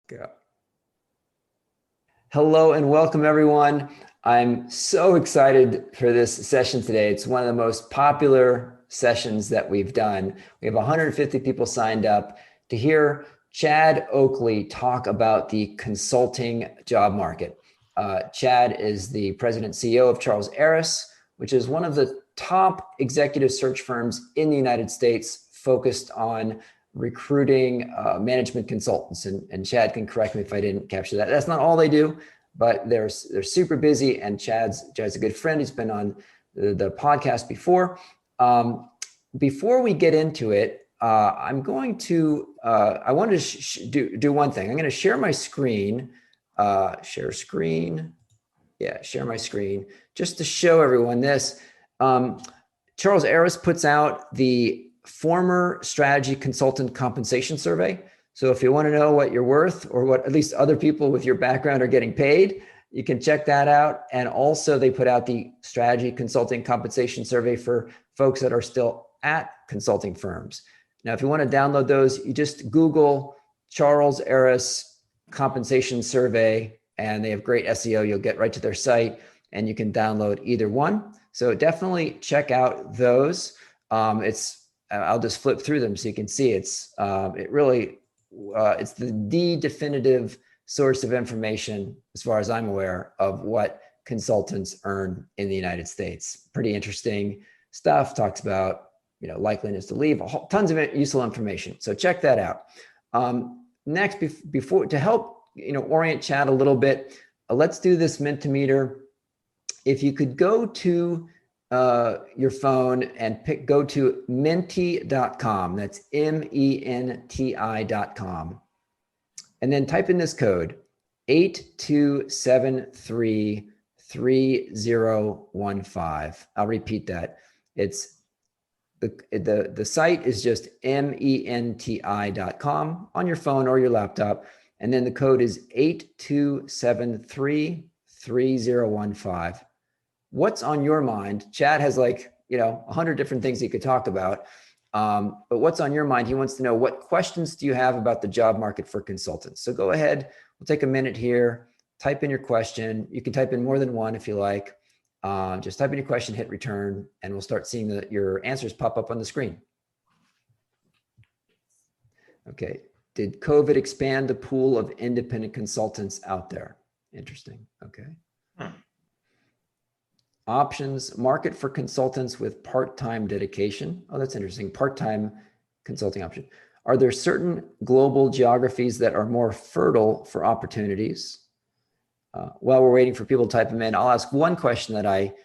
Go. Hello and welcome, everyone. I'm so excited for this session today. It's one of the most popular sessions that we've done. We have 150 people signed up to hear Chad Oakley talk about the consulting job market. Chad is the president CEO of Charles Eris, which is one of the top executive search firms in the United States focused on recruiting management consultants. And Chad can correct me if I didn't capture that. That's not all they do, but they're super busy. And Chad's a good friend. He's been on the podcast before. Before we get into it, I'm going to, I wanted to do one thing. I'm going to share my screen, share screen my screen, just to show everyone this. Charles Eris puts out the former strategy consultant compensation survey. So if you want to know what you're worth or what at least other people with your background are getting paid, you can check that out. And also they put out the strategy consulting compensation survey for folks that are still at consulting firms. Now, if you want to download those, you just Google Charles Eris compensation survey, and they have great SEO. You'll get right to their site and you can download either one. So definitely check out those. I'll just flip through them so you can see it's the definitive source of information, as far as I'm aware, of what consultants earn in the United States. Pretty interesting stuff. Talks about likeliness to leave, tons of useful information. So check that out. Next, before to help orient Chad a little bit, let's do this Mentimeter. If you could go to your phone and go to menti.com. That's MENTI.com. And then type in this code 82733015. I'll repeat that. It's the site is just MENTI.com on your phone or your laptop. And then the code is 82733015. What's on your mind? Chad has 100 different things he could talk about. But what's on your mind? He wants to know, what questions do you have about the job market for consultants? So go ahead. We'll take a minute here. Type in your question. You can type in more than one if you like. Just type in your question, hit return, and we'll start seeing your answers pop up on the screen. Okay. Did COVID expand the pool of independent consultants out there? Interesting. Okay. Options, market for consultants with part-time dedication. Oh, that's interesting. Part-time consulting option. Are there certain global geographies that are more fertile for opportunities? While we're waiting for people to type them in, I'll ask one question that I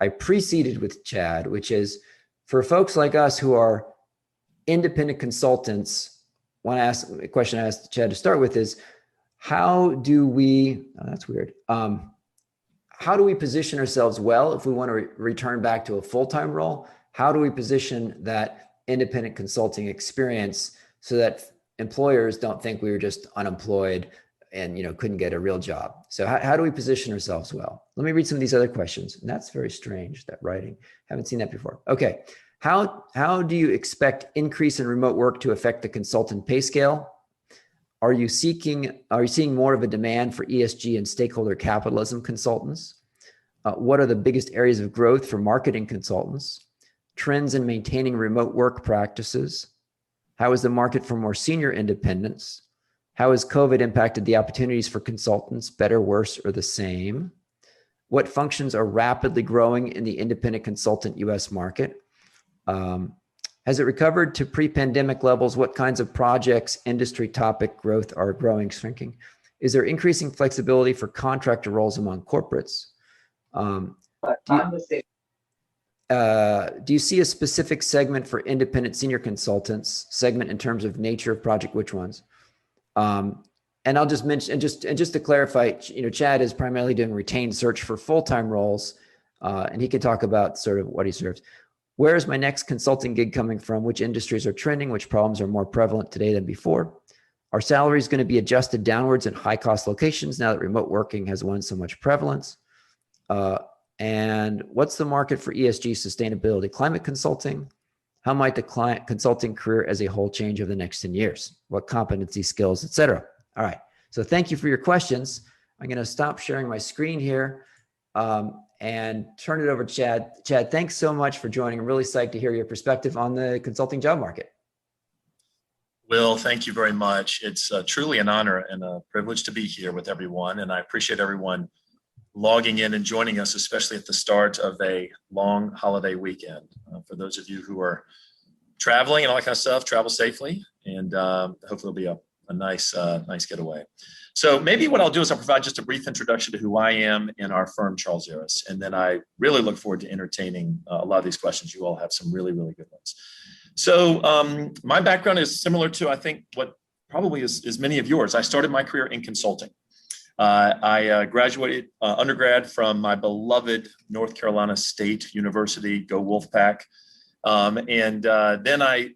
preceded with Chad, which is, for folks like us who are independent consultants, a question I asked Chad to start with is, how do we, that's weird. How do we position ourselves well if we want to return back to a full-time role? How do we position that independent consulting experience so that employers don't think we were just unemployed and couldn't get a real job? So how do we position ourselves well? Let me read some of these other questions. And that's very strange, that writing. Haven't seen that before. Okay. How do you expect increase in remote work to affect the consultant pay scale? Are you seeing more of a demand for ESG and stakeholder capitalism consultants? What are the biggest areas of growth for marketing consultants? Trends in maintaining remote work practices? How is the market for more senior independents? How has COVID impacted the opportunities for consultants, better, worse, or the same? What functions are rapidly growing in the independent consultant US market? Has it recovered to pre-pandemic levels? What kinds of projects, industry topic growth are growing, shrinking? Is there increasing flexibility for contractor roles among corporates? Do you see a specific segment for independent senior consultants, segment in terms of nature of project, which ones? And I'll just mention, and just to clarify, Chad is primarily doing retained search for full-time roles, and he can talk about sort of what he serves. Where is my next consulting gig coming from? Which industries are trending? Which problems are more prevalent today than before? Are salaries going to be adjusted downwards in high-cost locations now that remote working has won so much prevalence? And what's the market for ESG, sustainability, climate consulting? How might the client consulting career as a whole change over the next 10 years? What competency, skills, et cetera? All right. So thank you for your questions. I'm going to stop sharing my screen here and turn it over to Chad. Chad, thanks so much for joining. I'm really psyched to hear your perspective on the consulting job market. Will, thank you very much. It's truly an honor and a privilege to be here with everyone. And I appreciate everyone logging in and joining us, especially at the start of a long holiday weekend. For those of you who are traveling and all that kind of stuff, travel safely, and hopefully it'll be a nice getaway. So maybe what I'll do is I'll provide just a brief introduction to who I am and our firm, Charles Eris. And then I really look forward to entertaining a lot of these questions. You all have some really, really good ones. So my background is similar to, I think, what probably is many of yours. I started my career in consulting. I graduated undergrad from my beloved North Carolina State University, go Wolfpack. And then I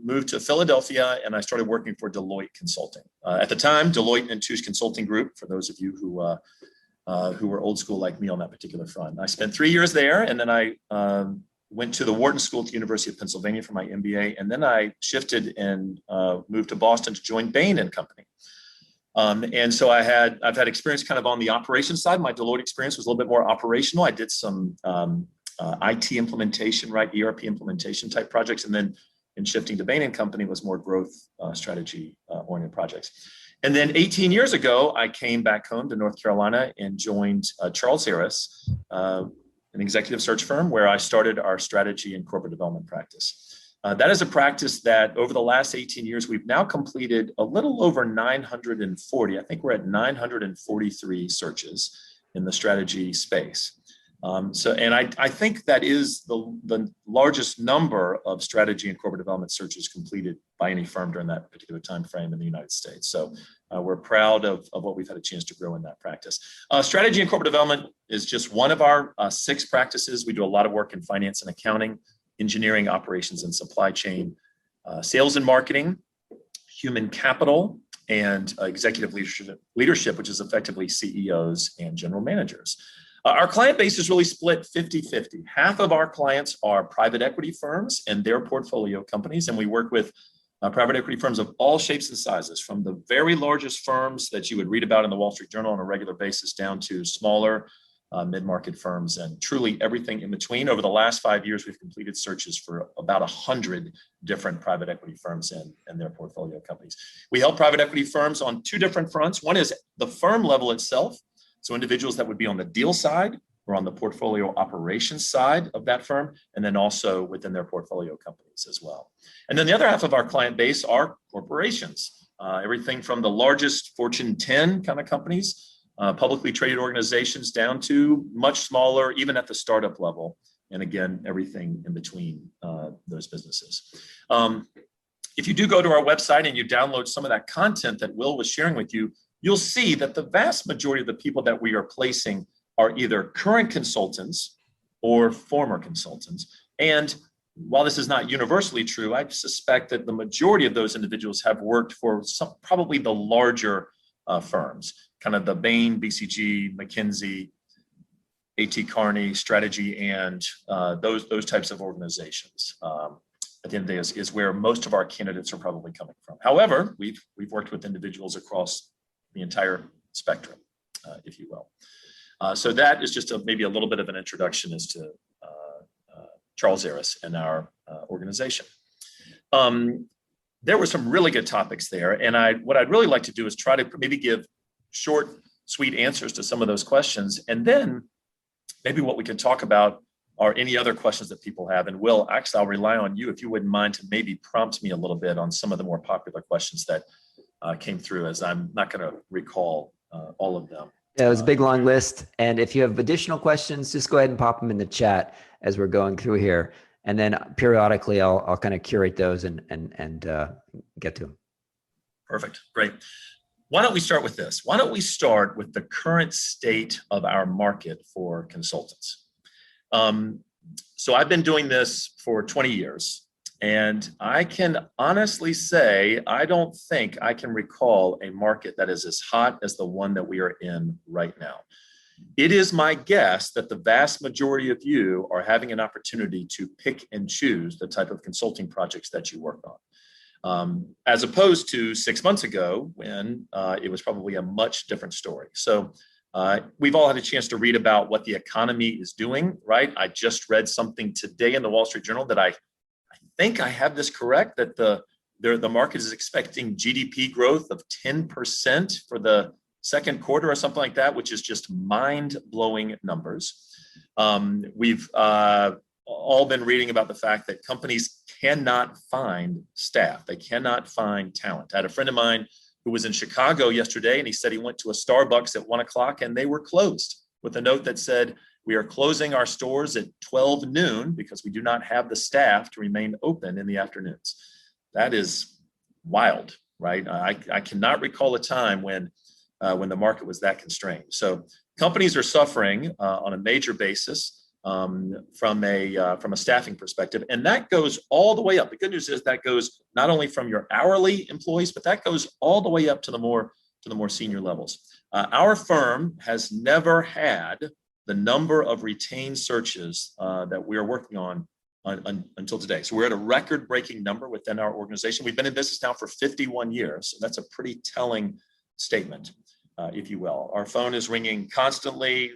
moved to Philadelphia and I started working for Deloitte Consulting. At the time, Deloitte and Touche Consulting Group, for those of you who were old school like me on that particular front. I spent 3 years there, and then I went to the Wharton School at the University of Pennsylvania for my MBA, and then I shifted and moved to Boston to join Bain and Company. And so I've had experience kind of on the operations side. My Deloitte experience was a little bit more operational. I did some IT implementation, right, ERP implementation type projects, and then in shifting to Bain and Company was more growth strategy oriented projects. And then 18 years ago, I came back home to North Carolina and joined Charles Eris, an executive search firm where I started our strategy and corporate development practice. That is a practice that over the last 18 years, we've now completed a little over 940. I think we're at 943 searches in the strategy space. I think that is the largest number of strategy and corporate development searches completed by any firm during that particular time frame in the United States. So we're proud of what we've had a chance to grow in that practice. Strategy and corporate development is just one of our 6 practices. We do a lot of work in finance and accounting, engineering, operations and supply chain, sales and marketing, human capital, and executive leadership, which is effectively CEOs and general managers. Our client base is really split 50-50. Half of our clients are private equity firms and their portfolio companies, and we work with private equity firms of all shapes and sizes, from the very largest firms that you would read about in the Wall Street Journal on a regular basis down to smaller mid-market firms and truly everything in between. Over the last 5 years, we've completed searches for about 100 different private equity firms and their portfolio companies. We help private equity firms on 2 different fronts. One is the firm level itself. So individuals that would be on the deal side or on the portfolio operations side of that firm, and then also within their portfolio companies as well. And then the other half of our client base are corporations, everything from the largest Fortune 10 kind of companies, publicly traded organizations, down to much smaller, even at the startup level. And again, everything in between those businesses. If you do go to our website and you download some of that content that Will was sharing with you, you'll see that the vast majority of the people that we are placing are either current consultants or former consultants. And while this is not universally true, I suspect that the majority of those individuals have worked for probably the larger firms, kind of the Bain, BCG, McKinsey, A.T. Kearney, Strategy, and those types of organizations. At the end of the day is where most of our candidates are probably coming from. However, we've worked with individuals across the entire spectrum, if you will. So that is just maybe a little bit of an introduction as to Charles Eris and our organization. There were some really good topics there, and what I'd really like to do is try to maybe give short, sweet answers to some of those questions, and then maybe what we can talk about are any other questions that people have. And Will, actually, I'll rely on you if you wouldn't mind to maybe prompt me a little bit on some of the more popular questions that came through, as I'm not going to recall all of them. Yeah, it was a big, long list. And if you have additional questions, just go ahead and pop them in the chat as we're going through here. And then periodically, I'll kind of curate those and get to them. Perfect. Great. Why don't we start with this? Why don't we start with the current state of our market for consultants? So I've been doing this for 20 years. And I can honestly say, I don't think I can recall a market that is as hot as the one that we are in right now. It is my guess that the vast majority of you are having an opportunity to pick and choose the type of consulting projects that you work on. as opposed to 6 months ago when it was probably a much different story. So we've all had a chance to read about what the economy is doing, right? I just read something today in the Wall Street Journal that I think I have this correct, that the market is expecting GDP growth of 10% for the second quarter or something like that, which is just mind-blowing numbers. We've all been reading about the fact that companies cannot find staff. They cannot find talent. I had a friend of mine who was in Chicago yesterday, and he said he went to a Starbucks at 1 o'clock and they were closed with a note that said, we are closing our stores at 12 noon because we do not have the staff to remain open in the afternoons. That is wild, right? I cannot recall a time when the market was that constrained. So companies are suffering on a major basis from a staffing perspective, and that goes all the way up. The good news is that goes not only from your hourly employees, but that goes all the way up to the more senior levels. Our firm has never had the number of retained searches that we are working on until today. So we're at a record-breaking number within our organization. We've been in business now for 51 years. So that's a pretty telling statement, if you will. Our phone is ringing constantly.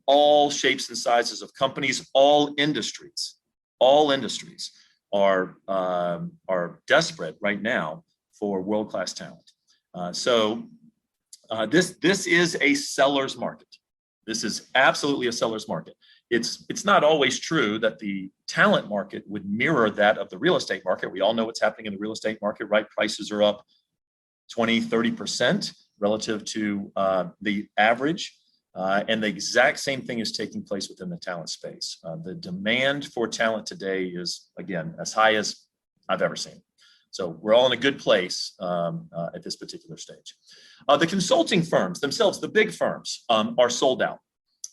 All shapes and sizes of companies, all industries are desperate right now for world-class talent. So this is a seller's market. This is absolutely a seller's market. It's not always true that the talent market would mirror that of the real estate market. We all know what's happening in the real estate market, right? Prices are up 20, 30% relative to the average. And the exact same thing is taking place within the talent space. The demand for talent today is, again, as high as I've ever seen. So we're all in a good place at this particular stage. The consulting firms themselves, the big firms, are sold out.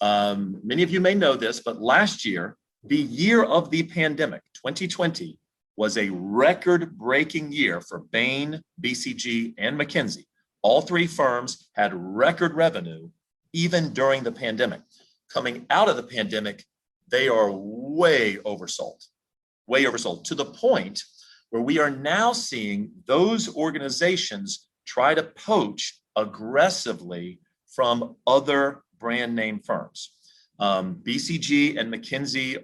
Many of you may know this, but last year, the year of the pandemic, 2020, was a record-breaking year for Bain, BCG, and McKinsey. All three firms had record revenue even during the pandemic. Coming out of the pandemic, they are way oversold to the point where we are now seeing those organizations try to poach aggressively from other brand name firms. BCG and McKinsey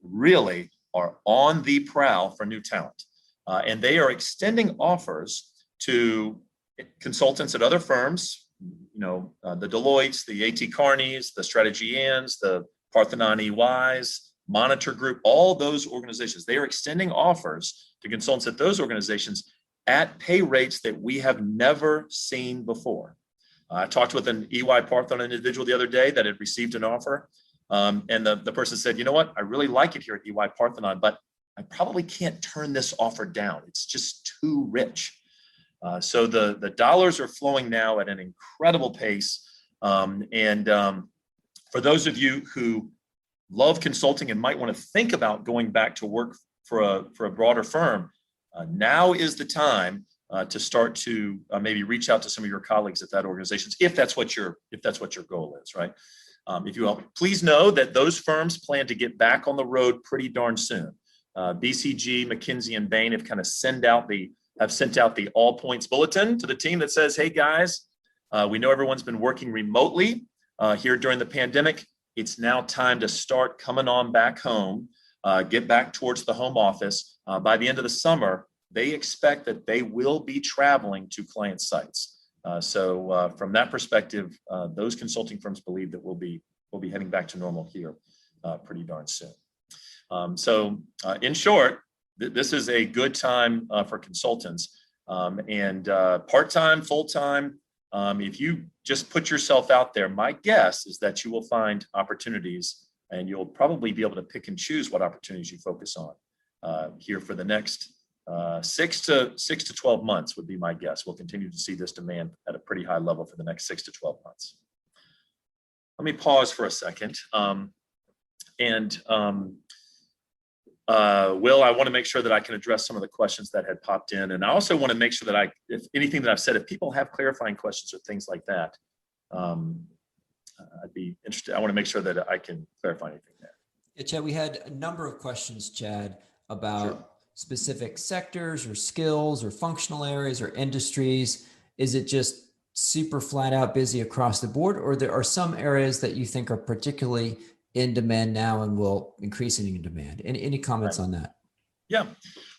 really are on the prowl for new talent. And they are extending offers to consultants at other firms, the Deloittes, the A.T. Kearneys, the Strategy Ann's, the Parthenon EYs, Monitor Group, all those organizations. They are extending offers to consultants at those organizations at pay rates that we have never seen before. I talked with an EY Parthenon individual the other day that had received an offer. And the person said, you know what, I really like it here at EY Parthenon, but I probably can't turn this offer down. It's just too rich. So the dollars are flowing now at an incredible pace. For those of you who love consulting and might want to think about going back to work for a broader firm, now is the time to start to maybe reach out to some of your colleagues at that organization, if that's what your goal is, right? If you will, please know that those firms plan to get back on the road pretty darn soon. BCG, McKinsey, and Bain have kind of sent out the all points bulletin to the team that says, hey guys, we know everyone's been working remotely here during the pandemic. It's now time to start coming on back home, get back towards the home office. By the end of the summer, they expect that they will be traveling to client sites. So from that perspective, those consulting firms believe that we'll be heading back to normal here pretty darn soon. So in short, this is a good time for consultants, and part-time, full-time. If you just put yourself out there, my guess is that you will find opportunities, and you'll probably be able to pick and choose what opportunities you focus on here for the next 6 to 12 months would be my guess. We'll continue to see this demand at a pretty high level for the next 6 to 12 months. Let me pause for a second. Will, I want to make sure that I can address some of the questions that had popped in. And I also want to make sure that if anything that I've said, if people have clarifying questions or things like that, I'd be interested. I want to make sure that I can clarify anything there. Yeah, Chad, we had a number of questions, Chad, about specific sectors or skills or functional areas or industries? Is it just super flat out busy across the board, or there are some areas that you think are particularly in demand now and will increasing in demand? Any comments on that? Yeah.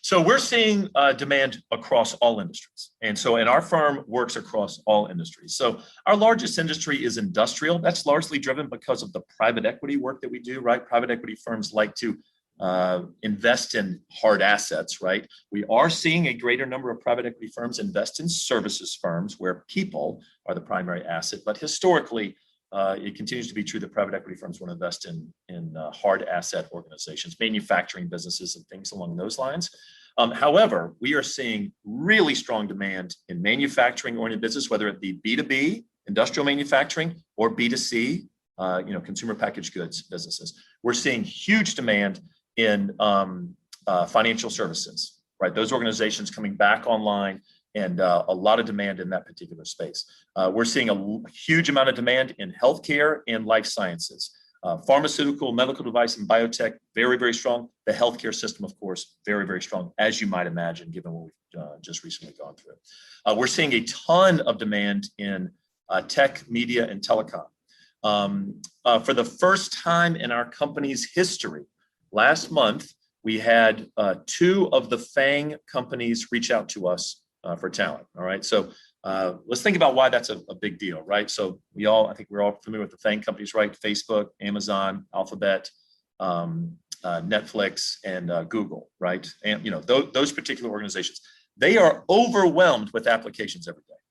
So we're seeing demand across all industries. And our firm works across all industries. So our largest industry is industrial. That's largely driven because of the private equity work that we do, right? Private equity firms like to invest in hard assets, right? We are seeing a greater number of private equity firms invest in services firms where people are the primary asset. But historically, it continues to be true that private equity firms want to invest in hard asset organizations, manufacturing businesses, and things along those lines. However, we are seeing really strong demand in manufacturing-oriented business, whether it be B2B, industrial manufacturing, or B2C, consumer packaged goods businesses. We're seeing huge demand in financial services, right? Those organizations coming back online, and a lot of demand in that particular space. We're seeing a huge amount of demand in healthcare and life sciences. Pharmaceutical, medical device, and biotech, very, very strong. The healthcare system, of course, very, very strong, as you might imagine, given what we've just recently gone through. We're seeing a ton of demand in tech, media, and telecom. For the first time in our company's history, last month, we had 2 of the FANG companies reach out to us for talent. All right. So let's think about why that's a big deal, right? So I think we're all familiar with the FANG companies, right? Facebook, Amazon, Alphabet, Netflix, and Google, right? And those particular organizations, they are overwhelmed with applications every day,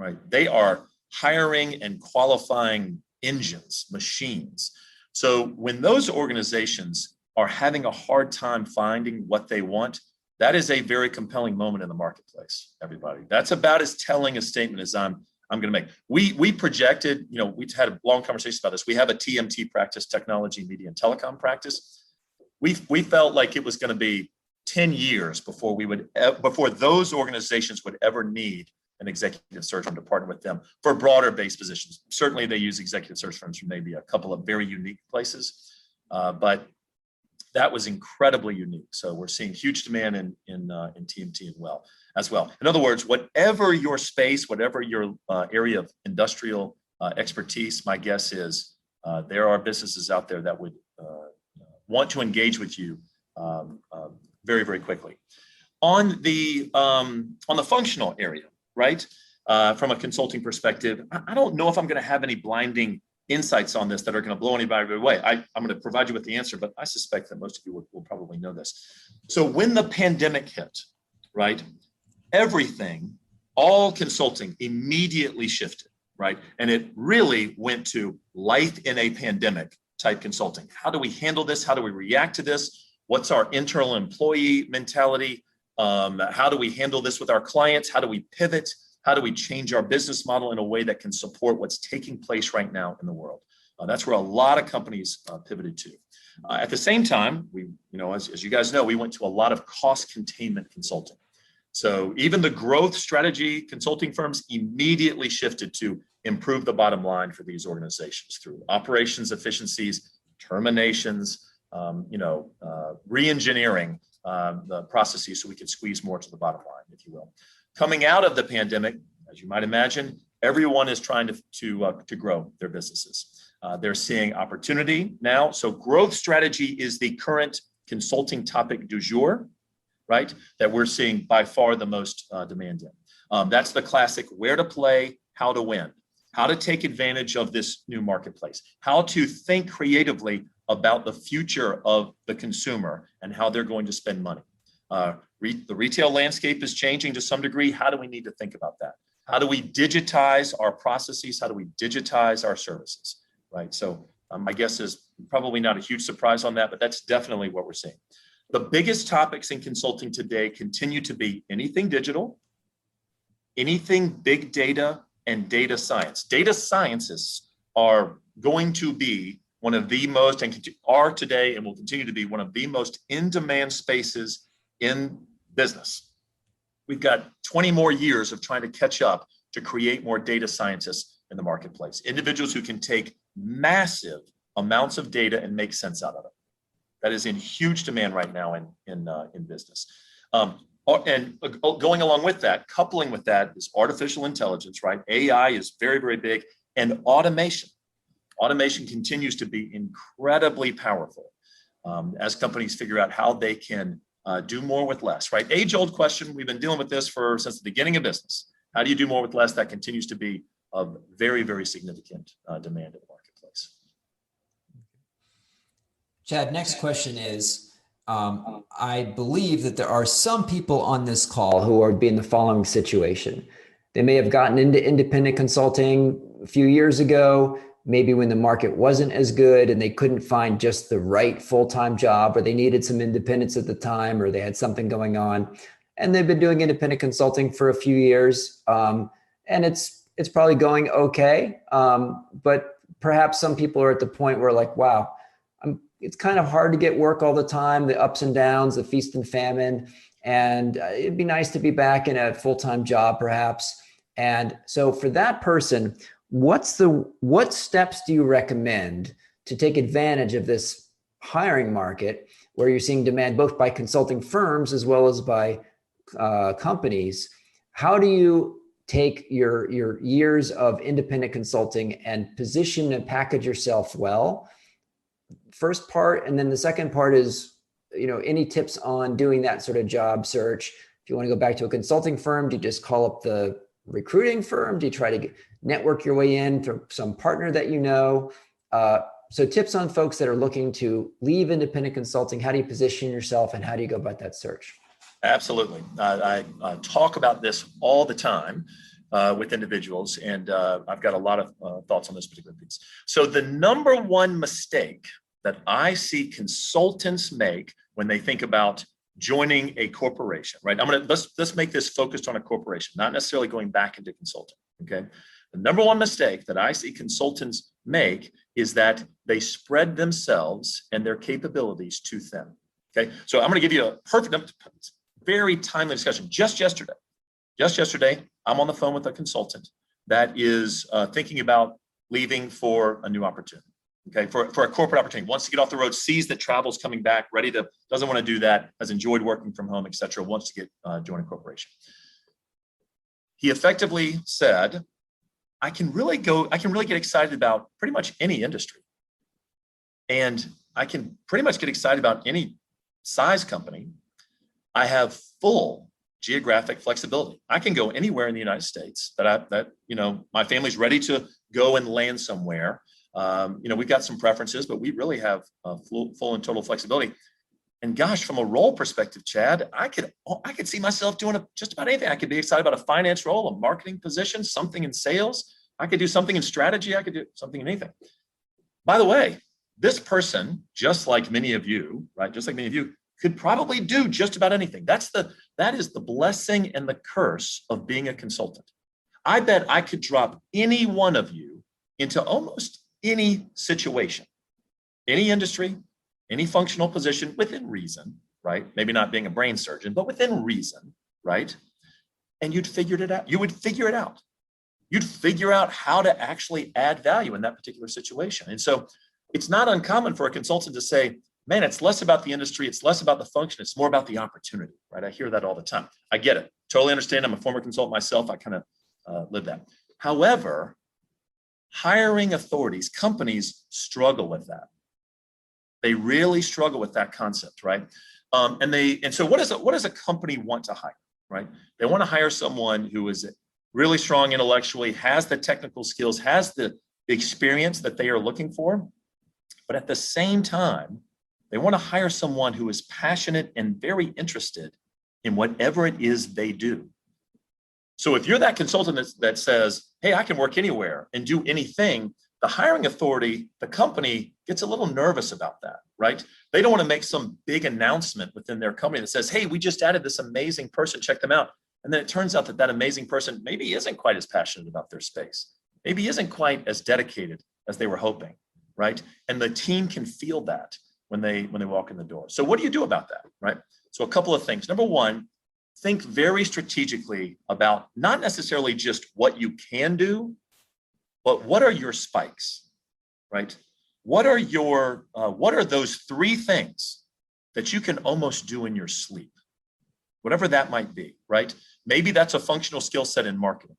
right? They are hiring and qualifying engines, machines. So when those organizations are having a hard time finding what they want, that is a very compelling moment in the marketplace, everybody. That's about as telling a statement as I'm going to make. We projected, we had a long conversation about this. We have a TMT practice, technology, media, and telecom practice. We felt like it was going to be 10 years before those organizations would ever need an executive search firm to partner with them for broader based positions. Certainly they use executive search firms for maybe a couple of very unique places, but that was incredibly unique. So we're seeing huge demand in TMT as well. In other words, whatever your space, whatever your area of industrial expertise, my guess is there are businesses out there that would want to engage with you very, very quickly. On the functional area, right? From a consulting perspective, I don't know if I'm going to have any blinding insights on this that are going to blow anybody away. I'm going to provide you with the answer, but I suspect that most of you will probably know this. So when the pandemic hit, right, all consulting immediately shifted, right? And it really went to life in a pandemic type consulting. How do we handle this? How do we react to this? What's our internal employee mentality? How do we handle this with our clients? How do we pivot? How do we change our business model in a way that can support what's taking place right now in the world? That's where a lot of companies pivoted to. At the same time, as you guys know, we went to a lot of cost containment consulting. So even the growth strategy consulting firms immediately shifted to improve the bottom line for these organizations through operations efficiencies, terminations, re-engineering the processes so we could squeeze more to the bottom line, if you will. Coming out of the pandemic, as you might imagine, everyone is trying to grow their businesses. They're seeing opportunity now. So growth strategy is the current consulting topic du jour, right? That we're seeing by far the most demand in. That's the classic where to play, how to win, how to take advantage of this new marketplace, how to think creatively about the future of the consumer and how they're going to spend money. The retail landscape is changing to some degree. How do we need to think about that? How do we digitize our processes? How do we digitize our services, right? So my guess is probably not a huge surprise on that, but that's definitely what we're seeing. The biggest topics in consulting today continue to be anything digital, anything big data, and data science. Data scientists are going to be one of the most, and are today and will continue to be one of the most in-demand spaces in business. We've got 20 more years of trying to catch up to create more data scientists in the marketplace, individuals who can take massive amounts of data and make sense out of it, that is in huge demand right now in business. Going along with that, coupling with that is artificial intelligence, right? AI is very, very big, and automation. Automation continues to be incredibly powerful as companies figure out how they can do more with less, right? Age-old question. We've been dealing with this since the beginning of business. How do you do more with less? That continues to be of very, very significant demand in the marketplace. Chad, next question is, I believe that there are some people on this call who are in the following situation. They may have gotten into independent consulting a few years ago, maybe when the market wasn't as good and they couldn't find just the right full-time job, or they needed some independence at the time, or they had something going on. And they've been doing independent consulting for a few years. And it's probably going okay. But perhaps some people are at the point where like, wow, it's kind of hard to get work all the time, the ups and downs, the feast and famine. And it'd be nice to be back in a full-time job perhaps. And so for that person, what steps do you recommend to take advantage of this hiring market where you're seeing demand both by consulting firms as well as by companies? How do you take your years of independent consulting and position and package yourself well? First part, and then the second part is, any tips on doing that sort of job search? If you want to go back to a consulting firm, do you just call up the recruiting firm? Do you try to network your way in through some partner that you know? So tips on folks that are looking to leave independent consulting. How do you position yourself and how do you go about that search? Absolutely. I talk about this all the time with individuals, and I've got a lot of thoughts on this particular piece. So the number one mistake that I see consultants make when they think about joining a corporation, right? Let's make this focused on a corporation, not necessarily going back into consulting, okay? The number one mistake that I see consultants make is that they spread themselves and their capabilities too thin, okay? So I'm gonna give you a perfect, very timely discussion. Just yesterday, I'm on the phone with a consultant that is thinking about leaving for a new opportunity. Okay, for a corporate opportunity, wants to get off the road, sees that travel's coming back, doesn't want to do that, has enjoyed working from home, et cetera, wants to join a corporation. He effectively said, I can really get excited about pretty much any industry. And I can pretty much get excited about any size company. I have full geographic flexibility. I can go anywhere in the United States that my family's ready to go and land somewhere. We've got some preferences, but we really have full and total flexibility. And gosh, from a role perspective, Chad, I could see myself doing just about anything. I could be excited about a finance role, a marketing position, something in sales. I could do something in strategy. I could do something in anything. By the way, this person, just like many of you, right? Just like many of you, could probably do just about anything. That is the blessing and the curse of being a consultant. I bet I could drop any one of you into almost any situation, any industry, any functional position within reason, right? Maybe not being a brain surgeon, but within reason, right? And you'd figure it out. You would figure it out. You'd figure out how to actually add value in that particular situation. And so it's not uncommon for a consultant to say, man, it's less about the industry, it's less about the function, it's more about the opportunity, right? I hear that all the time. I get it. Totally understand. I'm a former consultant myself. I kind of live that. However, hiring authorities, companies struggle with that. They really struggle with that concept, right? And so what does a company want to hire, right? They want to hire someone who is really strong intellectually, has the technical skills, has the experience that they are looking for. But at the same time, they want to hire someone who is passionate and very interested in whatever it is they do. So if you're that consultant that says, hey, I can work anywhere and do anything, the hiring authority, the company gets a little nervous about that, right? They don't want to make some big announcement within their company that says, hey, we just added this amazing person, check them out. And then it turns out that amazing person maybe isn't quite as passionate about their space, maybe isn't quite as dedicated as they were hoping, right? And the team can feel that when they walk in the door. So what do you do about that, right? So a couple of things. Number one, think very strategically about not necessarily just what you can do, but what are your spikes, right? what are those three things that you can almost do in your sleep? Whatever that might be, right? Maybe that's a functional skill set in marketing.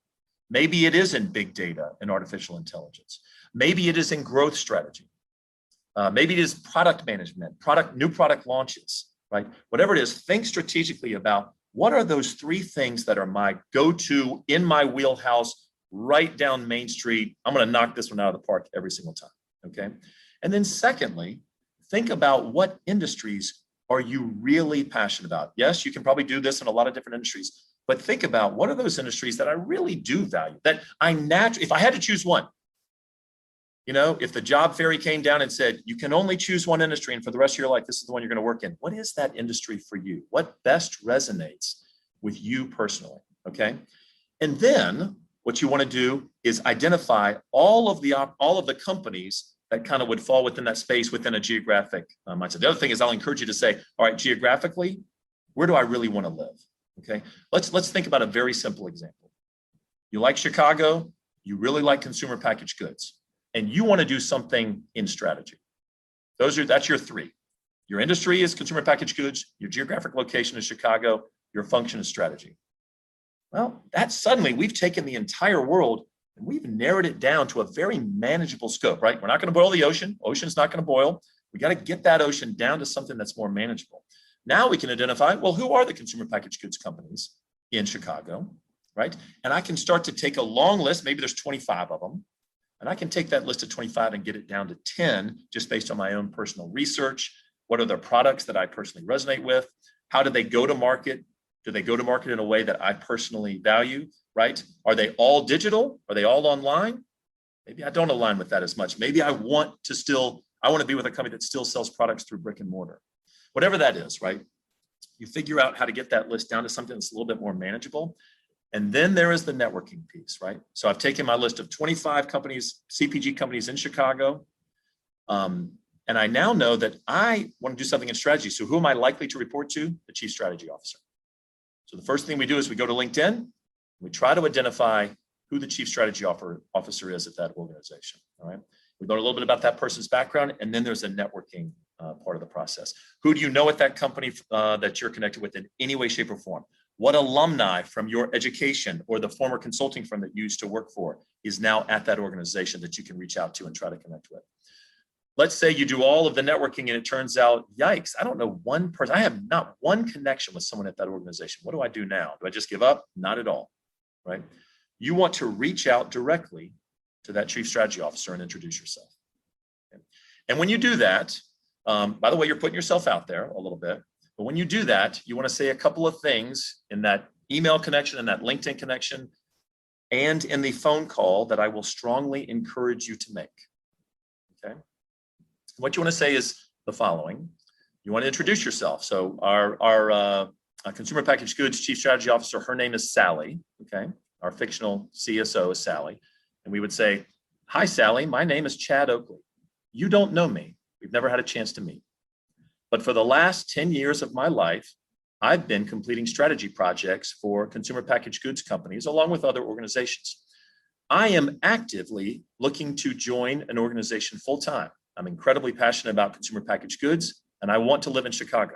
Maybe it is in big data and artificial intelligence. Maybe it is in growth strategy. Maybe it is product management, new product launches, right? Whatever it is, think strategically about what are those three things that are my go-to in my wheelhouse, right down Main Street. I'm going to knock this one out of the park every single time, okay? And then secondly, think about what industries are you really passionate about? Yes, you can probably do this in a lot of different industries, but think about what are those industries that I really do value, that I naturally, if I had to choose one, you know, if the job fairy came down and said, you can only choose one industry and for the rest of your life, this is the one you're going to work in. What is that industry for you? What best resonates with you personally? Okay. And then what you want to do is identify all of the companies that kind of would fall within that space within a geographic mindset. The other thing is I'll encourage you to say, all right, geographically, where do I really want to live? Okay. Let's think about a very simple example. You like Chicago, you really like consumer packaged goods, and you want to do something in strategy. That's your three. Your industry is consumer packaged goods, your geographic location is Chicago, your function is strategy. Well, that suddenly we've taken the entire world and we've narrowed it down to a very manageable scope, right? We're not going to boil the ocean. Ocean's not going to boil. We got to get that ocean down to something that's more manageable. Now we can identify, well, who are the consumer packaged goods companies in Chicago, right? And I can start to take a long list. Maybe there's 25 of them. And I can take that list of 25 and get it down to 10 just based on my own personal research. What are their products that I personally resonate with? How do they go to market? Do they go to market in a way that I personally value, right? Are they all digital? Are they all online? Maybe I don't align with that as much. Maybe I want to be with a company that still sells products through brick and mortar. Whatever that is, right? You figure out how to get that list down to something that's a little bit more manageable. And then there is the networking piece, right? So I've taken my list of 25 companies, CPG companies in Chicago. And I now know that I want to do something in strategy. So who am I likely to report to? The chief strategy officer. So the first thing we do is we go to LinkedIn. We try to identify who the chief strategy officer is at that organization, all right? We learn a little bit about that person's background, and then there's a networking part of the process. Who do you know at that company that you're connected with in any way, shape, or form? What alumni from your education or the former consulting firm that you used to work for is now at that organization that you can reach out to and try to connect with? Let's say you do all of the networking and it turns out, yikes, I don't know one person. I have not one connection with someone at that organization. What do I do now? Do I just give up? Not at all, right? You want to reach out directly to that chief strategy officer and introduce yourself. Okay? And when you do that, by the way, you're putting yourself out there a little bit. But when you do that, you want to say a couple of things in that email connection and that LinkedIn connection and in the phone call that I will strongly encourage you to make. Okay. What you want to say is the following. You want to introduce yourself. So our consumer packaged goods chief strategy officer, her name is Sally. Okay. Our fictional CSO is Sally. And we would say, hi, Sally, my name is Chad Oakley. You don't know me. We've never had a chance to meet. But for the last 10 years of my life, I've been completing strategy projects for consumer packaged goods companies, along with other organizations. I am actively looking to join an organization full-time. I'm incredibly passionate about consumer packaged goods, and I want to live in Chicago.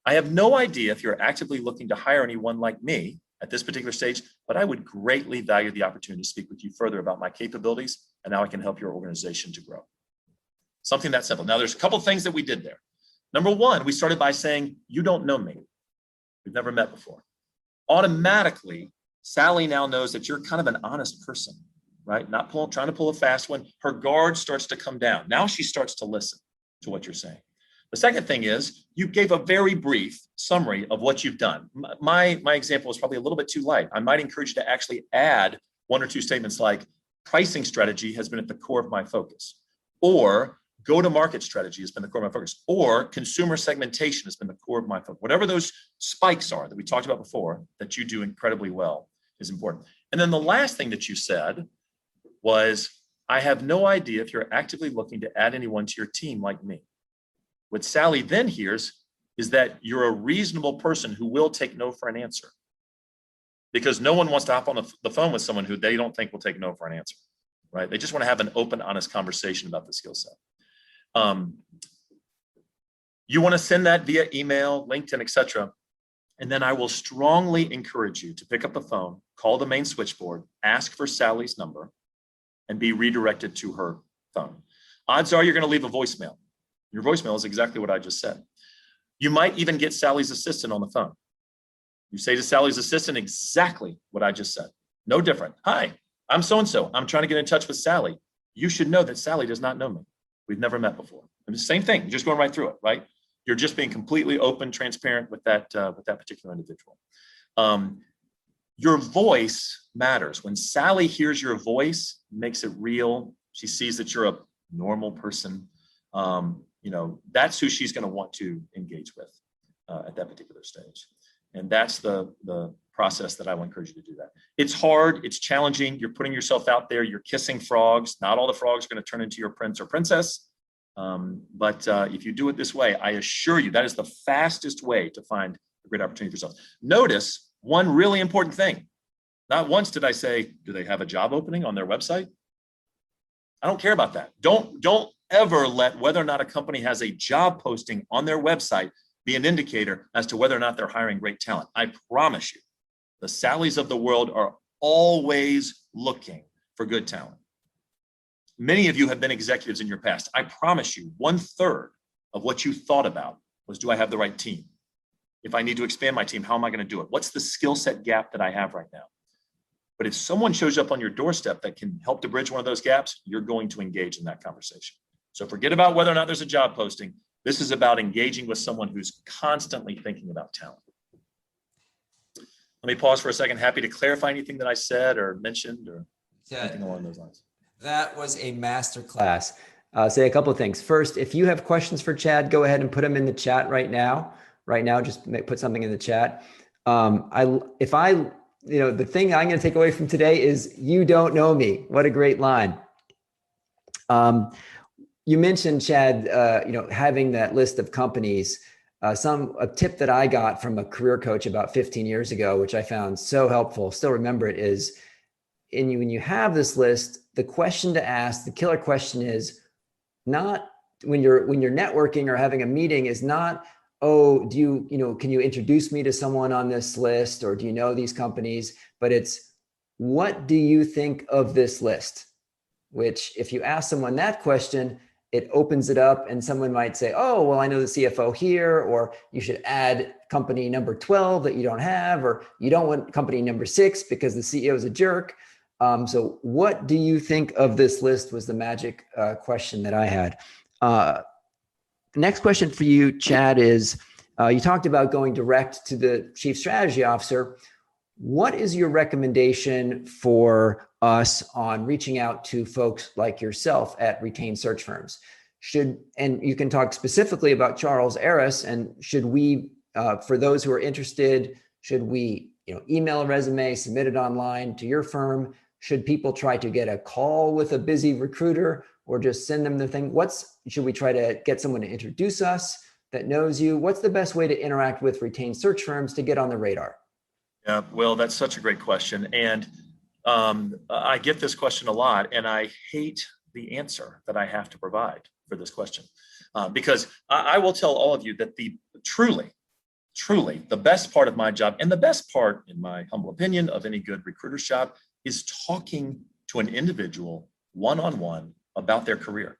I have no idea if you're actively looking to hire anyone like me at this particular stage, but I would greatly value the opportunity to speak with you further about my capabilities and how I can help your organization to grow. Something that simple. Now, there's a couple of things that we did there. Number one, we started by saying, you don't know me. We've never met before. Automatically, Sally now knows that you're kind of an honest person, right? Not trying to pull a fast one. Her guard starts to come down. Now she starts to listen to what you're saying. The second thing is you gave a very brief summary of what you've done. My example was probably a little bit too light. I might encourage you to actually add one or two statements like pricing strategy has been at the core of my focus, or go-to-market strategy has been the core of my focus, or consumer segmentation has been the core of my focus. Whatever those spikes are that we talked about before that you do incredibly well is important. And then the last thing that you said was, I have no idea if you're actively looking to add anyone to your team like me. What Sally then hears is that you're a reasonable person who will take no for an answer, because no one wants to hop on the phone with someone who they don't think will take no for an answer, right? They just want to have an open, honest conversation about the skill set. You want to send that via email, LinkedIn, etc. And then I will strongly encourage you to pick up the phone, call the main switchboard, ask for Sally's number, and be redirected to her phone. Odds are you're going to leave a voicemail. Your voicemail is exactly what I just said. You might even get Sally's assistant on the phone. You say to Sally's assistant exactly what I just said. No different. Hi, I'm so-and-so. I'm trying to get in touch with Sally. You should know that Sally does not know me. We've never met before. And the same thing, you're just going right through it, right? You're just being completely open, transparent with that particular individual. Your voice matters. When Sally hears your voice, makes it real. She sees that you're a normal person. That's who she's going to want to engage with at that particular stage. And that's the process that I will encourage you to do that. It's hard. It's challenging. You're putting yourself out there. You're kissing frogs. Not all the frogs are going to turn into your prince or princess. But if you do it this way, I assure you that is the fastest way to find a great opportunity for yourself. Notice one really important thing. Not once did I say, do they have a job opening on their website? I don't care about that. Don't ever let whether or not a company has a job posting on their website be an indicator as to whether or not they're hiring great talent. I promise you, the Sallys of the world are always looking for good talent. Many of you have been executives in your past. I promise you, 1/3 of what you thought about was, do I have the right team? If I need to expand my team, how am I going to do it? What's the skill set gap that I have right now? But if someone shows up on your doorstep that can help to bridge one of those gaps, you're going to engage in that conversation. So forget about whether or not there's a job posting. This is about engaging with someone who's constantly thinking about talent. Let me pause for a second. Happy to clarify anything that I said or mentioned or anything along those lines. That was a master class. Say a couple of things. First, if you have questions for Chad, go ahead and put them in the chat right now. Right now, just put something in the chat. The thing I'm going to take away from today is you don't know me. What a great line. You mentioned, Chad, having that list of companies. A tip that I got from a career coach about 15 years ago, which I found so helpful, still remember it, is when you have this list, the question to ask, the killer question is not when you're networking or having a meeting is not, oh, can you introduce me to someone on this list, or do you know these companies? But it's, what do you think of this list? Which, if you ask someone that question, it opens it up, and someone might say, oh, well, I know the CFO here, or you should add company number 12 that you don't have, or you don't want company number 6 because the CEO is a jerk. So what do you think of this list was the magic question that I had. Next question for you, Chad, is you talked about going direct to the chief strategy officer. What is your recommendation for us on reaching out to folks like yourself at retained search firms? And you can talk specifically about Charles Eris, and should we, for those who are interested, should we email a resume, submit it online to your firm? Should people try to get a call with a busy recruiter, or just send them the thing? Should we try to get someone to introduce us that knows you? What's the best way to interact with retained search firms to get on the radar? Yeah, well, that's such a great question. And I get this question a lot, and I hate the answer that I have to provide for this question. Because I will tell all of you that truly, the best part of my job, and the best part, in my humble opinion, of any good recruiter's job, is talking to an individual one-on-one about their career.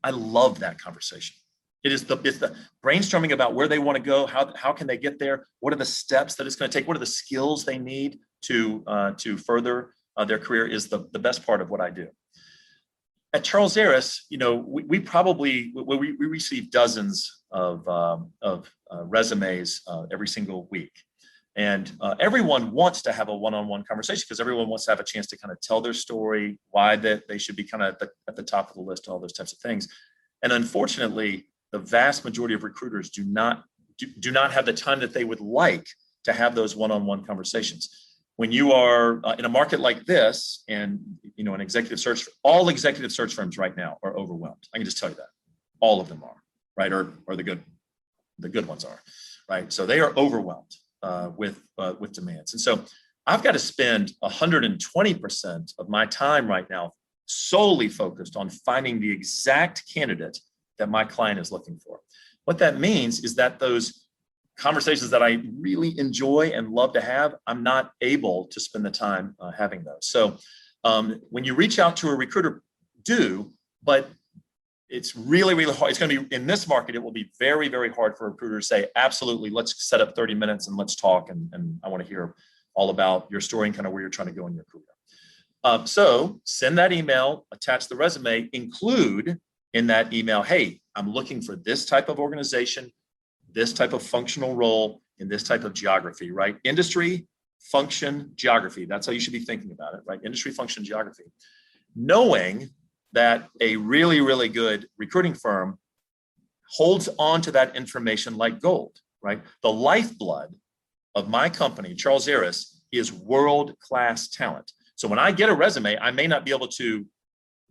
I love that conversation. It's the brainstorming about where they want to go, how can they get there, what are the steps that it's going to take, what are the skills they need to further their career is the best part of what I do. At Charles Eris, we receive dozens of resumes every single week. And everyone wants to have a one-on-one conversation because everyone wants to have a chance to kind of tell their story, why that they should be kind of at the top of the list, all those types of things. And unfortunately, the vast majority of recruiters do not have the time that they would like to have those one-on-one conversations. When you are in a market like this, and an executive search, all executive search firms right now are overwhelmed. I can just tell you that. All of them are, right? Or the good ones are, right? So they are overwhelmed with demands. And so I've got to spend 120% of my time right now solely focused on finding the exact candidate that my client is looking for. What that means is that those conversations that I really enjoy and love to have, I'm not able to spend the time having those. So when you reach out to a recruiter, but it's really, really hard. It's going to be, in this market, it will be very, very hard for a recruiter to say, absolutely, let's set up 30 minutes and let's talk. And I want to hear all about your story and kind of where you're trying to go in your career. So send that email, attach the resume, include in that email, hey, I'm looking for this type of organization, this type of functional role, in this type of geography, right? Industry, function, geography. That's how you should be thinking about it, right? Industry, function, geography. Knowing that a really, really good recruiting firm holds on to that information like gold, right? The lifeblood of my company, Charles Eris, is world-class talent. So when I get a resume, I may not be able to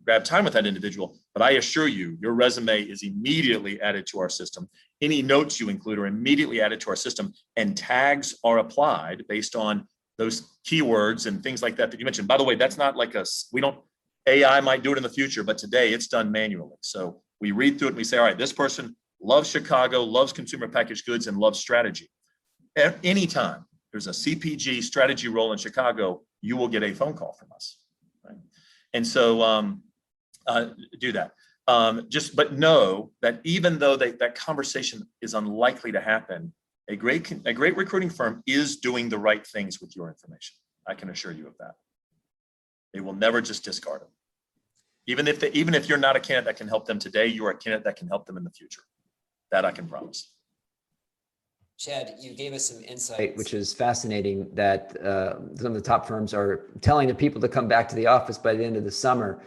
grab time with that individual, but I assure you, your resume is immediately added to our system. Any notes you include are immediately added to our system, and tags are applied based on those keywords and things like that you mentioned. By the way, that's not like AI might do it in the future, but today it's done manually. So we read through it and we say, all right, this person loves Chicago, loves consumer packaged goods, and loves strategy. At any time there's a CPG strategy role in Chicago, you will get a phone call from us, right? And so do that. But know that even though that conversation is unlikely to happen, a great recruiting firm is doing the right things with your information. I can assure you of that. They will never just discard it. Even if you're not a candidate that can help them today, you are a candidate that can help them in the future. That I can promise. Chad, you gave us some insight, which is fascinating, that some of the top firms are telling the people to come back to the office by the end of the summer.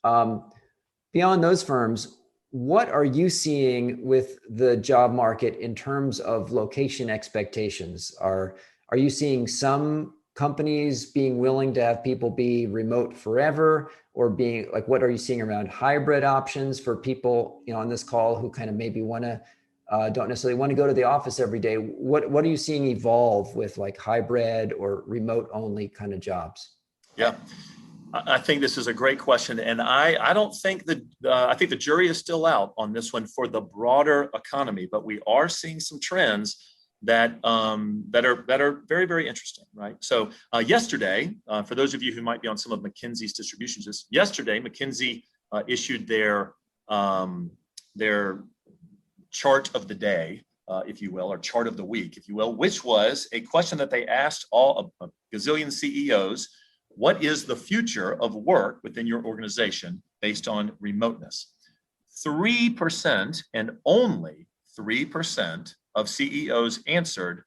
Beyond those firms, what are you seeing with the job market in terms of location expectations? Are you seeing some companies being willing to have people be remote forever, or being like, what are you seeing around hybrid options for people, on this call who kind of maybe don't necessarily want to go to the office every day? What are you seeing evolve with like hybrid or remote only kind of jobs? Yeah, I think this is a great question. And I don't think I think the jury is still out on this one for the broader economy, but we are seeing some trends that are very, very interesting, right? So yesterday, for those of you who might be on some of McKinsey's distributions, yesterday McKinsey issued their chart of the day, if you will, or chart of the week, if you will, which was a question that they asked all a gazillion CEOs: what is the future of work within your organization based on remoteness? 3% and only 3% of CEOs answered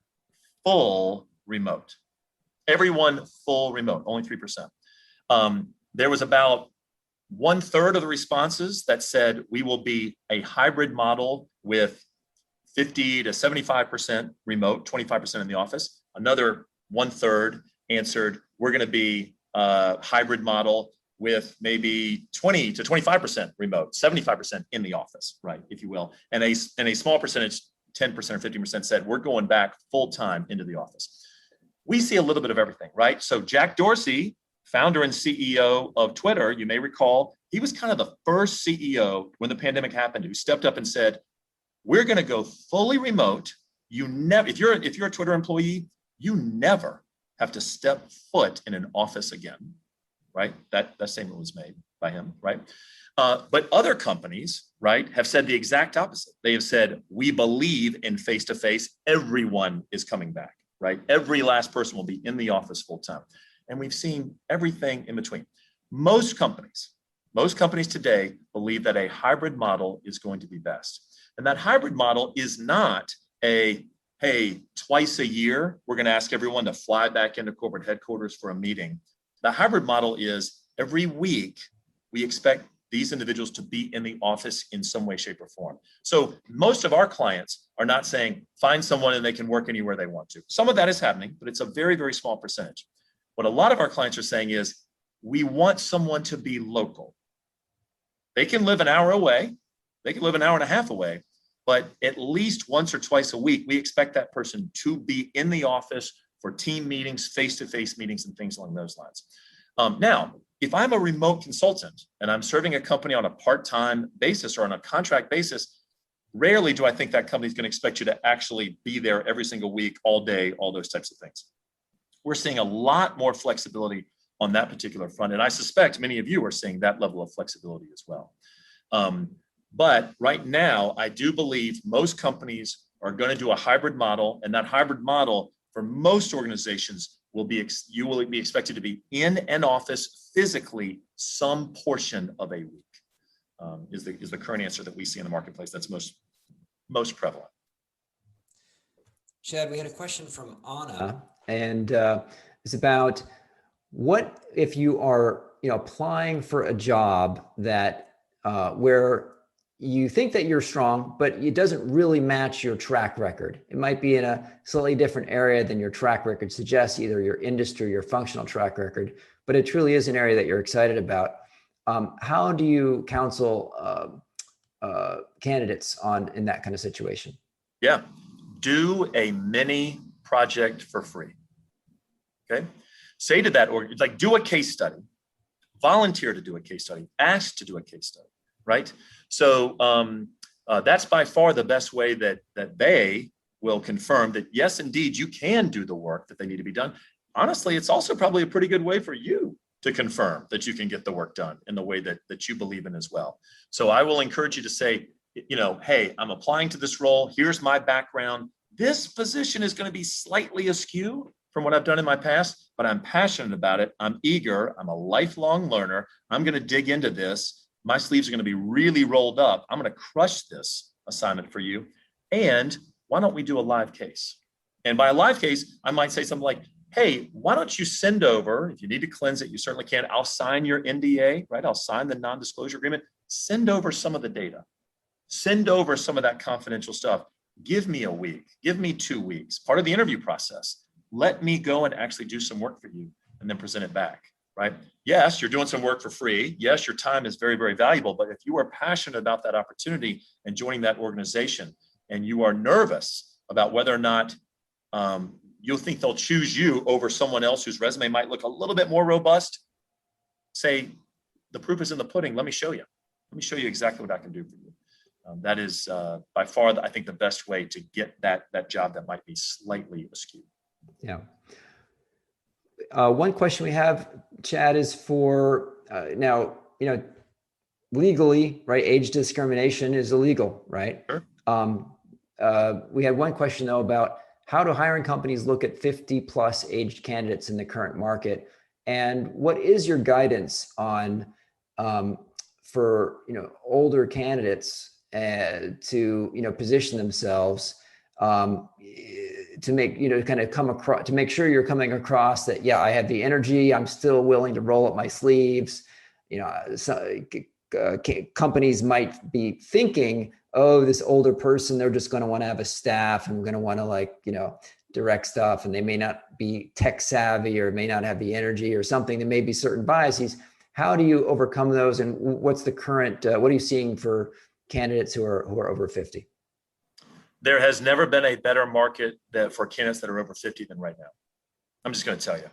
full remote. Everyone full remote, only 3%. There was about 1/3 of the responses that said we will be a hybrid model with 50 to 75% remote, 25% in the office. Another 1/3 answered we're going to be a hybrid model with maybe 20 to 25% remote, 75% in the office, right, if you will. And a small percentage, 10% or 15%, said we're going back full time into the office. We see a little bit of everything, right? So Jack Dorsey, founder and CEO of Twitter, you may recall, he was kind of the first CEO when the pandemic happened who stepped up and said, we're going to go fully remote. If you're a Twitter employee, you never have to step foot in an office again, right? That statement was made by him, right? But other companies, right, have said the exact opposite. They have said, we believe in face-to-face. Everyone is coming back, right? Every last person will be in the office full time. And we've seen everything in between. Most companies today believe that a hybrid model is going to be best. And that hybrid model is not hey, twice a year, we're going to ask everyone to fly back into corporate headquarters for a meeting. The hybrid model is every week, we expect these individuals to be in the office in some way, shape, or form. So most of our clients are not saying, find someone and they can work anywhere they want to. Some of that is happening, but it's a very, very small percentage. What a lot of our clients are saying is, we want someone to be local. They can live an hour away. They can live an hour and a half away, but at least once or twice a week, we expect that person to be in the office for team meetings, face-to-face meetings, and things along those lines. Now, if I'm a remote consultant and I'm serving a company on a part-time basis or on a contract basis, rarely do I think that company is going to expect you to actually be there every single week, all day, all those types of things. We're seeing a lot more flexibility on that particular front. And I suspect many of you are seeing that level of flexibility as well. But right now, I do believe most companies are going to do a hybrid model, and that hybrid model for most organizations you will be expected to be in an office physically some portion of a week, is the current answer that we see in the marketplace that's most prevalent. Chad, we had a question from Anna, and it's about what if you are applying for a job that where you think that you're strong, but it doesn't really match your track record. It might be in a slightly different area than your track record suggests, either your industry, your functional track record, but it truly is an area that you're excited about. How do you counsel candidates in that kind of situation? Yeah, do a mini project for free. Okay, say to that, or like do a case study, volunteer to do a case study, ask to do a case study, right? So that's by far the best way that they will confirm that, yes, indeed, you can do the work that they need to be done. Honestly, it's also probably a pretty good way for you to confirm that you can get the work done in the way that you believe in as well. So I will encourage you to say, hey, I'm applying to this role. Here's my background. This position is going to be slightly askew from what I've done in my past, but I'm passionate about it. I'm eager. I'm a lifelong learner. I'm going to dig into this. My sleeves are going to be really rolled up. I'm going to crush this assignment for you. And why don't we do a live case? And by a live case, I might say something like, hey, why don't you send over, if you need to cleanse it, you certainly can. I'll sign your NDA, right? I'll sign the non-disclosure agreement. Send over some of the data. Send over some of that confidential stuff. Give me a week. Give me 2 weeks. Part of the interview process. Let me go and actually do some work for you and then present it back, right? Yes, you're doing some work for free. Yes, your time is very, very valuable. But if you are passionate about that opportunity and joining that organization, and you are nervous about whether or not you'll think they'll choose you over someone else whose resume might look a little bit more robust, say, the proof is in the pudding. Let me show you. Let me show you exactly what I can do for you. That is by far, I think, the best way to get that job that might be slightly askew. Yeah. One question we have, Chad, is for now, legally, right? Age discrimination is illegal, right? Sure. We had one question though about how do hiring companies look at 50 plus aged candidates in the current market, and what is your guidance on for older candidates to position themselves to make kind of come across, to make sure you're coming across that, yeah, I have the energy, I'm still willing to roll up my sleeves. Companies might be thinking, oh, this older person, they're just going to want to have a staff and going to want to direct stuff, and they may not be tech savvy or may not have the energy or something. There may be certain biases. How do you overcome those, and what's the current what are you seeing for candidates who are over 50? There has never been a better market for candidates that are over 50 than right now. I'm just going to tell you.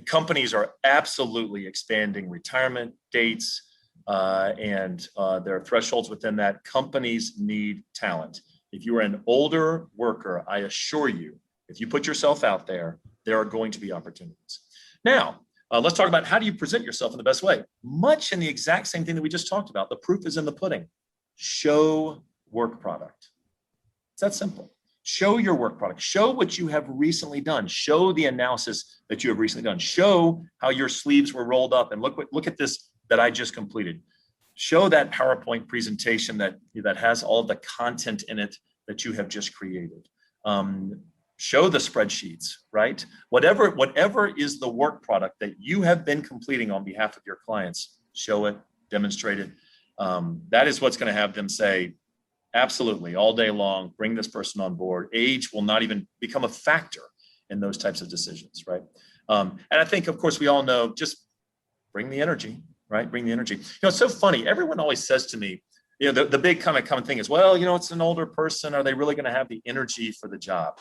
Companies are absolutely expanding retirement dates and there are thresholds within that. Companies need talent. If you are an older worker, I assure you, if you put yourself out there, there are going to be opportunities. Now, let's talk about how do you present yourself in the best way. Much in the exact same thing that we just talked about. The proof is in the pudding. Show work product. It's that simple. Show your work product. Show what you have recently done. Show the analysis that you have recently done. Show how your sleeves were rolled up and look at this that I just completed. Show that PowerPoint presentation that has all the content in it that you have just created. Show the spreadsheets, right? Whatever is the work product that you have been completing on behalf of your clients, show it, demonstrate it. That is what's going to have them say, absolutely, all day long, bring this person on board. Age will not even become a factor in those types of decisions, right? And I think, of course, we all know, just bring the energy, right? Bring the energy. It's so funny. Everyone always says to me, the big kind of common thing is, well, it's an older person. Are they really going to have the energy for the job?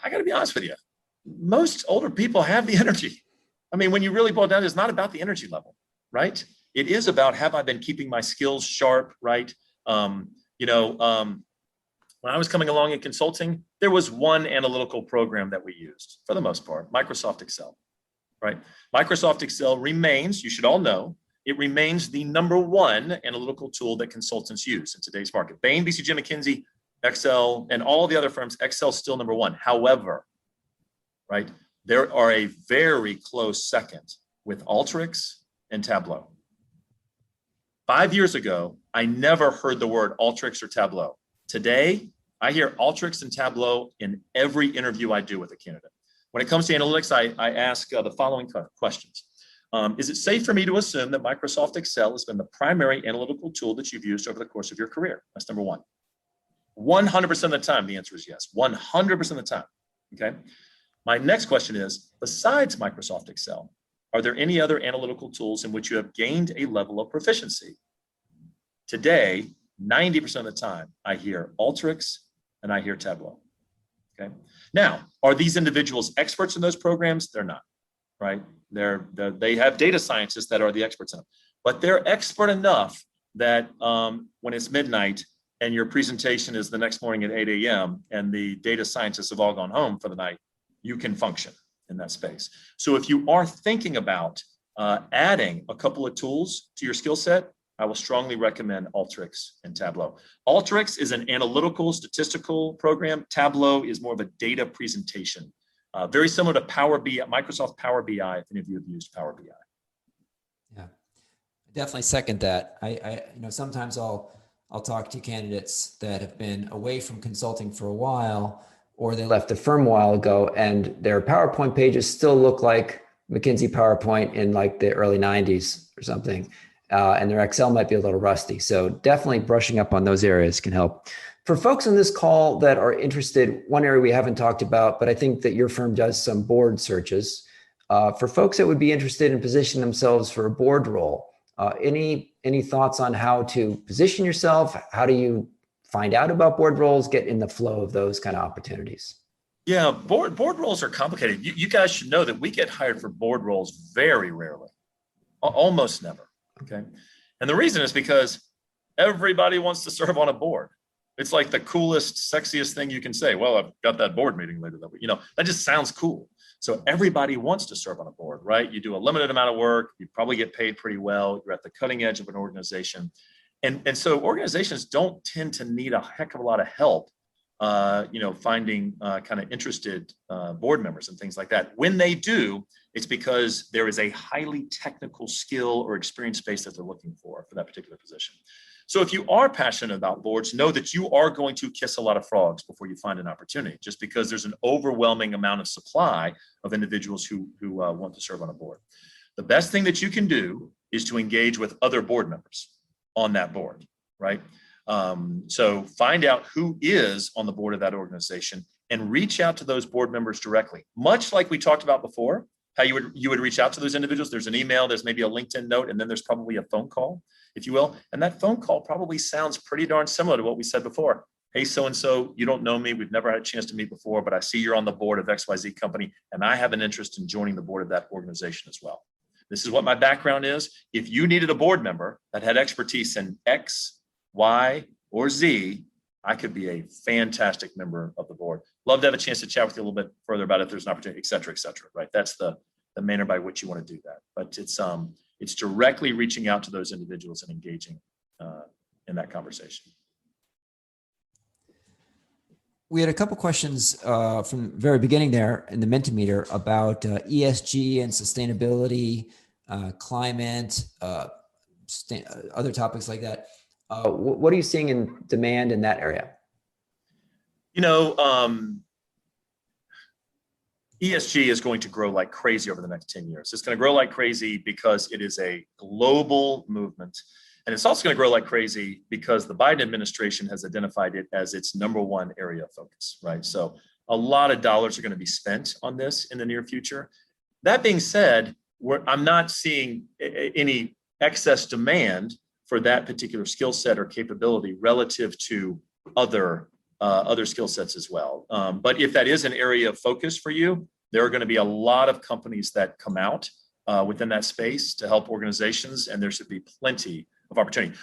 I got to be honest with you. Most older people have the energy. I mean, when you really boil down, it's not about the energy level, right? It is about, have I been keeping my skills sharp, right? When I was coming along in consulting, there was one analytical program that we used for the most part, Microsoft Excel, right? Microsoft Excel remains, you should all know, it remains the number one analytical tool that consultants use in today's market. Bain, BCG, McKinsey, Excel, and all the other firms, Excel is still number one. However, right, there are a very close second with Alteryx and Tableau. 5 years ago, I never heard the word Alteryx or Tableau. Today, I hear Alteryx and Tableau in every interview I do with a candidate. When it comes to analytics, I ask the following questions. Is it safe for me to assume that Microsoft Excel has been the primary analytical tool that you've used over the course of your career? That's number one. 100% of the time, the answer is yes. 100% of the time, okay? My next question is, besides Microsoft Excel, are there any other analytical tools in which you have gained a level of proficiency? Today, 90% of the time, I hear Alteryx and I hear Tableau, okay? Now, are these individuals experts in those programs? They're not, right? They have data scientists that are the experts in them, but they're expert enough that when it's midnight and your presentation is the next morning at 8 a.m. and the data scientists have all gone home for the night, you can function in that space. So if you are thinking about adding a couple of tools to your skill set, I will strongly recommend Alteryx and Tableau. Alteryx is an analytical statistical program. Tableau is more of a data presentation. Very similar to Power BI, Microsoft Power BI, if any of you have used Power BI. Yeah, I definitely second that. I sometimes I'll talk to candidates that have been away from consulting for a while, or they left the firm a while ago, and their PowerPoint pages still look like McKinsey PowerPoint in like the early 90s or something. And their Excel might be a little rusty. So definitely brushing up on those areas can help. For folks on this call that are interested, one area we haven't talked about, but I think that your firm does some board searches. For folks that would be interested in positioning themselves for a board role, any thoughts on how to position yourself? How do you find out about board roles, get in the flow of those kind of opportunities? Yeah, board roles are complicated. You guys should know that we get hired for board roles very rarely, almost never. Okay. And the reason is because everybody wants to serve on a board. It's like the coolest, sexiest thing you can say. Well, I've got that board meeting later that week. That just sounds cool. So everybody wants to serve on a board, right? You do a limited amount of work. You probably get paid pretty well. You're at the cutting edge of an organization. And so organizations don't tend to need a heck of a lot of help, finding kind of interested board members and things like that. When they do, it's because there is a highly technical skill or experience base that they're looking for that particular position. So if you are passionate about boards, know that you are going to kiss a lot of frogs before you find an opportunity, just because there's an overwhelming amount of supply of individuals who want to serve on a board. The best thing that you can do is to engage with other board members on that board, right? So find out who is on the board of that organization and reach out to those board members directly. Much like we talked about before, how you would reach out to those individuals. There's an email, there's maybe a LinkedIn note, and then there's probably a phone call, if you will. And that phone call probably sounds pretty darn similar to what we said before. Hey, so-and-so, you don't know me. We've never had a chance to meet before, but I see you're on the board of XYZ company, and I have an interest in joining the board of that organization as well. This is what my background is. If you needed a board member that had expertise in X, Y, or Z, I could be a fantastic member of the board. Love to have a chance to chat with you a little bit further about it if there's an opportunity, et cetera, right? That's the manner by which you want to do that. But it's directly reaching out to those individuals and engaging in that conversation. We had a couple questions from the very beginning there in the Mentimeter about ESG and sustainability, climate, other topics like that. What are you seeing in demand in that area? ESG is going to grow like crazy over the next 10 years. It's going to grow like crazy because it is a global movement. And it's also going to grow like crazy because the Biden administration has identified it as its number one area of focus, right? So a lot of dollars are going to be spent on this in the near future. That being said, I'm not seeing any excess demand for that particular skill set or capability relative to other skill sets as well. But if that is an area of focus for you, there are going to be a lot of companies that come out within that space to help organizations, and there should be plenty of opportunity.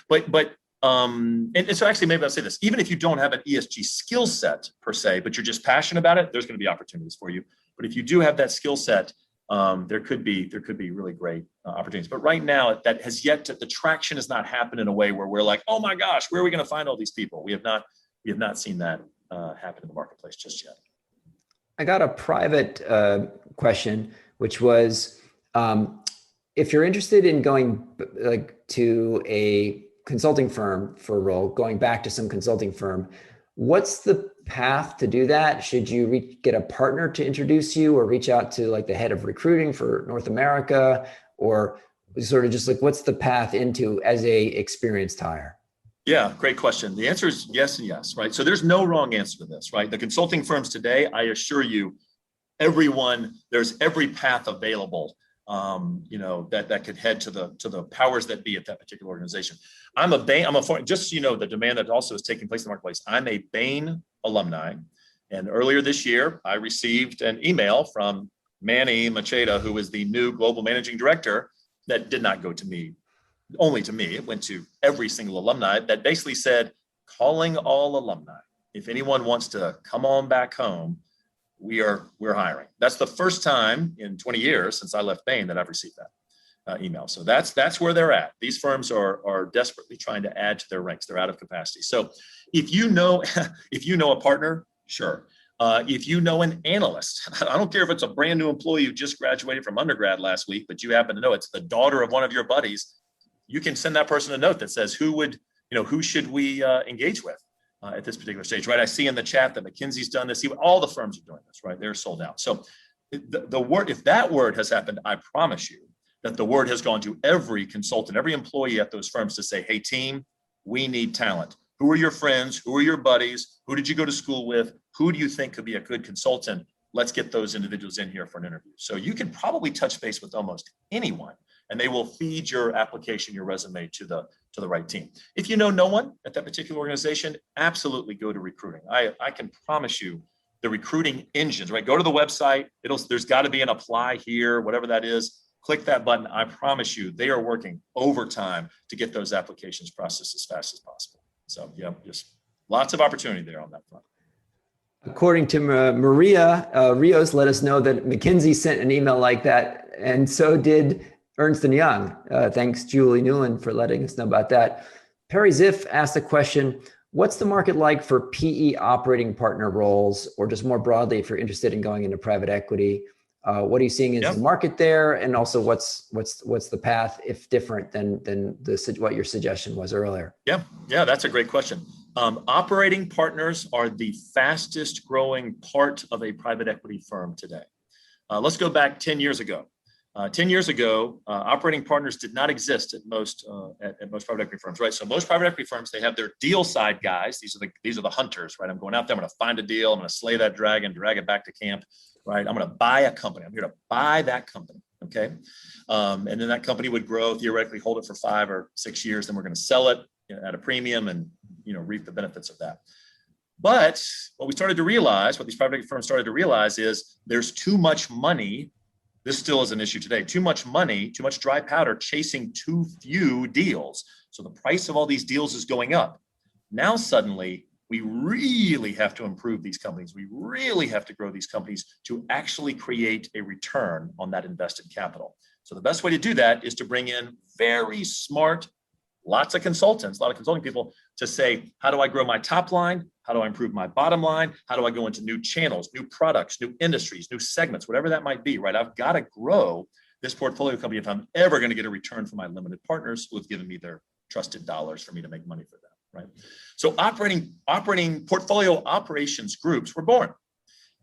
And so actually, maybe I'll say this: even if you don't have an ESG skill set per se, but you're just passionate about it, there's going to be opportunities for you. But if you do have that skill set, there could be really great opportunities. But right now, that has yet to, the traction has not happened in a way where we're like, oh my gosh, where are we going to find all these people? We have not seen that happen in the marketplace just yet. I got a private question, which was, if you're interested in going to a consulting firm for a role, going back to some consulting firm, what's the path to do that? Should you get a partner to introduce you, or reach out to the head of recruiting for North America, or sort of just what's the path into as a experienced hire? Yeah, great question. The answer is yes and yes, right? So there's no wrong answer to this, right? The consulting firms today, I assure you, there's every path available, that could head to the powers that be at that particular organization. Just so you know, the demand that also is taking place in the marketplace. I'm a Bain alumni, and earlier this year, I received an email from Manny Macheda, who is the new global managing director, that did not go to me, only to me. It went to every single alumni, that basically said, calling all alumni. If anyone wants to come on back home, we're hiring. That's the first time in 20 years since I left Bain that I've received that email. So that's where they're at. These firms are desperately trying to add to their ranks. They're out of capacity. So if you know a partner, sure. If you know an analyst, I don't care if it's a brand new employee who just graduated from undergrad last week, but you happen to know it's the daughter of one of your buddies, you can send that person a note that says, who should we engage with at this particular stage, right? I see in the chat that McKinsey's done this. All the firms are doing this, right? They're sold out. So the word, if that word has happened, I promise you that the word has gone to every consultant, every employee at those firms to say, hey, team, we need talent. Who are your friends? Who are your buddies? Who did you go to school with? Who do you think could be a good consultant? Let's get those individuals in here for an interview. So you can probably touch base with almost anyone, and they will feed your application, your resume to the right team. If you know no one at that particular organization, absolutely go to recruiting. I can promise you the recruiting engines, right? Go to the website. There's got to be an apply here, whatever that is. Click that button. I promise you they are working overtime to get those applications processed as fast as possible. So yeah, just lots of opportunity there on that front. According to Maria Rios, let us know that McKinsey sent an email like that, and so did Ernst & Young. Thanks, Julie Newland, for letting us know about that. Perry Ziff asked a question: what's the market like for PE operating partner roles, or just more broadly, if you're interested in going into private equity? What are you seeing as the market there, and also what's the path, if different than what your suggestion was earlier? Yeah, that's a great question. Operating partners are the fastest growing part of a private equity firm today. Let's go back 10 years ago. 10 years ago, operating partners did not exist at most private equity firms, right? So most private equity firms, they have their deal side guys. These are the hunters, right? I'm going out there, I'm going to find a deal, I'm going to slay that dragon, drag it back to camp, right? I'm going to buy a company. I'm here to buy that company, okay? And then that company would grow, theoretically hold it for 5 or 6 years, then we're going to sell it at a premium and reap the benefits of that. But what these private equity firms started to realize is there's too much money. This still is an issue today. Too much money, too much dry powder chasing too few deals. So the price of all these deals is going up. Now suddenly we really have to improve these companies. We really have to grow these companies to actually create a return on that invested capital. So the best way to do that is to bring in very smart, a lot of consulting people to say, how do I grow my top line? How do I improve my bottom line? How do I go into new channels, new products, new industries, new segments, whatever that might be, right? I've got to grow this portfolio company if I'm ever going to get a return from my limited partners who have given me their trusted dollars for me to make money for them, right? So operating portfolio operations groups were born.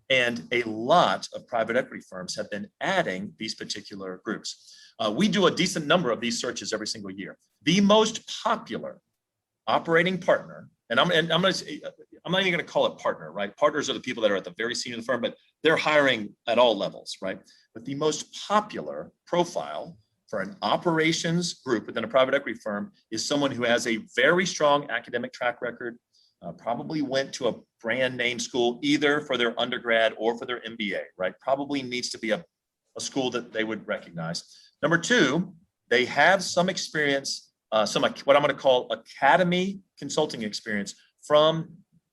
And a lot of private equity firms have been adding these particular groups. We do a decent number of these searches every single year. The most popular operating partner, and I'm not even going to call it partner, right? Partners are the people that are at the very senior of the firm, but they're hiring at all levels, right? But the most popular profile for an operations group within a private equity firm is someone who has a very strong academic track record, probably went to a brand name school either for their undergrad or for their MBA, right? Probably needs to be a school that they would recognize. Number two, they have some experience, some what I'm going to call academy consulting experience from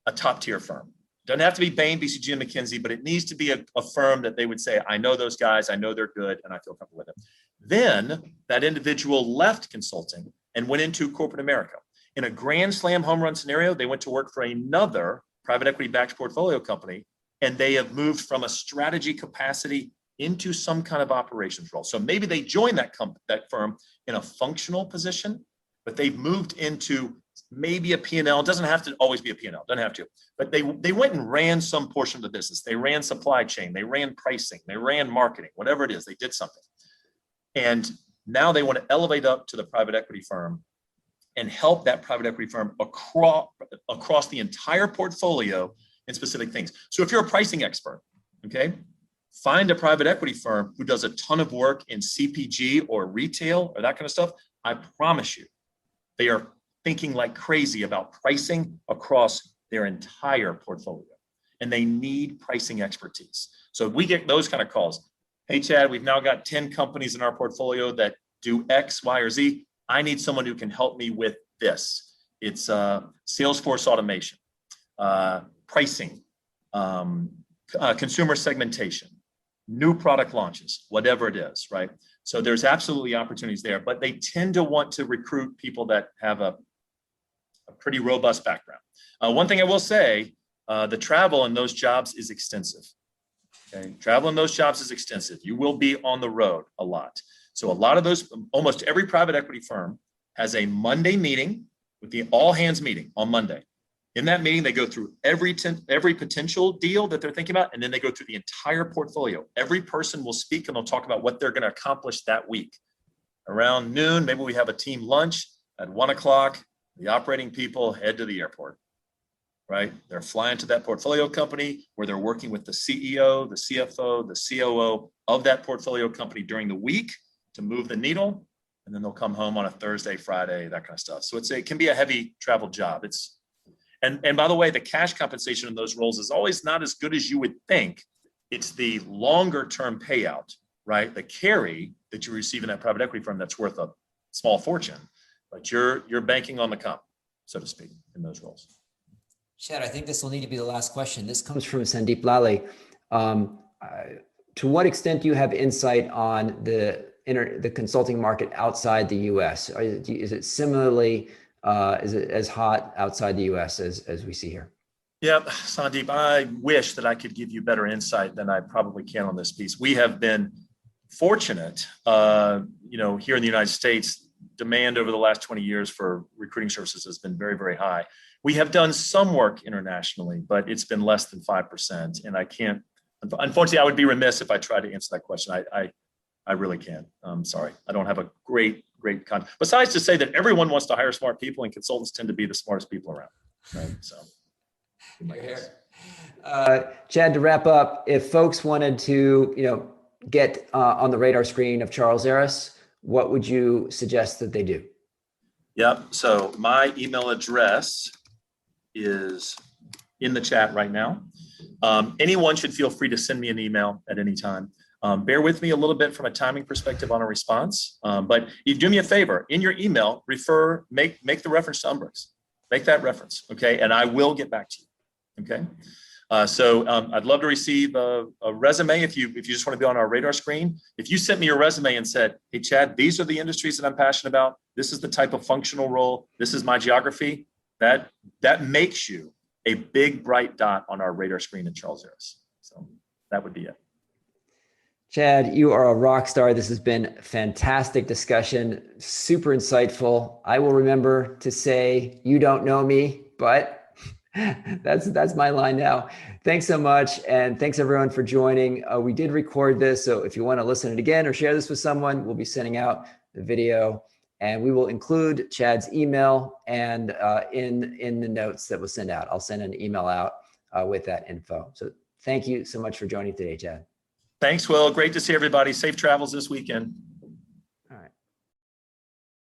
a top tier firm. Doesn't have to be Bain, BCG, and McKinsey, but it needs to be a firm that they would say, I know those guys, I know they're good, and I feel comfortable with them. Then that individual left consulting and went into corporate America. In a grand slam home run scenario, they went to work for another private equity backed portfolio company, and they have moved from a strategy capacity into some kind of operations role. So maybe they joined that firm in a functional position, but they've moved into maybe a P&L. It doesn't have to always be a P&L, doesn't have to, but they went and ran some portion of the business. They ran supply chain, they ran pricing, they ran marketing, whatever it is, they did something. And now they want to elevate up to the private equity firm and help that private equity firm across the entire portfolio in specific things. So if you're a pricing expert, okay, find a private equity firm who does a ton of work in CPG or retail or that kind of stuff. I promise you, they are thinking like crazy about pricing across their entire portfolio, and they need pricing expertise. So we get those kind of calls. Hey, Chad, we've now got 10 companies in our portfolio that do X, Y, or Z. I need someone who can help me with this. It's Salesforce automation, pricing, consumer segmentation, new product launches, whatever it is, right? So there's absolutely opportunities there, but they tend to want to recruit people that have a pretty robust background. One thing I will say, the travel in those jobs is extensive. Okay, travel in those jobs is extensive. You will be on the road a lot. So a lot of those, almost every private equity firm has a Monday meeting with the all hands meeting on Monday. In that meeting, they go through every potential deal that they're thinking about, and then they go through the entire portfolio. Every person will speak and they'll talk about what they're going to accomplish that week. Around noon, maybe we have a team lunch. At 1 o'clock, the operating people head to the airport, right? They're flying to that portfolio company where they're working with the CEO, the CFO, the COO of that portfolio company during the week to move the needle. And then they'll come home on a Thursday, Friday, that kind of stuff. So it can be a heavy travel job. And by the way, the cash compensation in those roles is always not as good as you would think. It's the longer term payout, right? The carry that you receive in that private equity firm that's worth a small fortune, but you're banking on the comp, so to speak, in those roles. Chad, I think this will need to be the last question. This comes from Sandeep Lally. To what extent do you have insight on the consulting market outside the US? Is it similarly, is it as hot outside the US as we see here? Yep, Sandeep, I wish that I could give you better insight than I probably can on this piece. We have been fortunate, here in the United States, demand over the last 20 years for recruiting services has been very, very high. We have done some work internationally, but it's been less than 5%. And I can't, unfortunately, I would be remiss if I tried to answer that question. I really can't. I'm sorry. I don't have a great context. Besides to say that everyone wants to hire smart people and consultants tend to be the smartest people around. Right? So. Chad, to wrap up, if folks wanted to, get on the radar screen of Charles Eris, what would you suggest that they do? Yep. So my email address is in the chat right now. Anyone should feel free to send me an email at any time. Bear with me a little bit from a timing perspective on a response, but you do me a favor, in your email, make the reference to Umbrix. Make that reference, okay? And I will get back to you, okay? So I'd love to receive a resume if you just want to be on our radar screen. If you sent me your resume and said, hey, Chad, these are the industries that I'm passionate about. This is the type of functional role. This is my geography. That makes you a big, bright dot on our radar screen at Charles Eris. So that would be it. Chad, you are a rock star. This has been a fantastic discussion, super insightful. I will remember to say, you don't know me, but that's my line now. Thanks so much. And thanks everyone for joining. We did record this. So if you want to listen to it again or share this with someone, we'll be sending out the video, and we will include Chad's email and in the notes that we'll send out. I'll send an email out with that info. So thank you so much for joining today, Chad. Thanks, Will. Great to see everybody. Safe travels this weekend.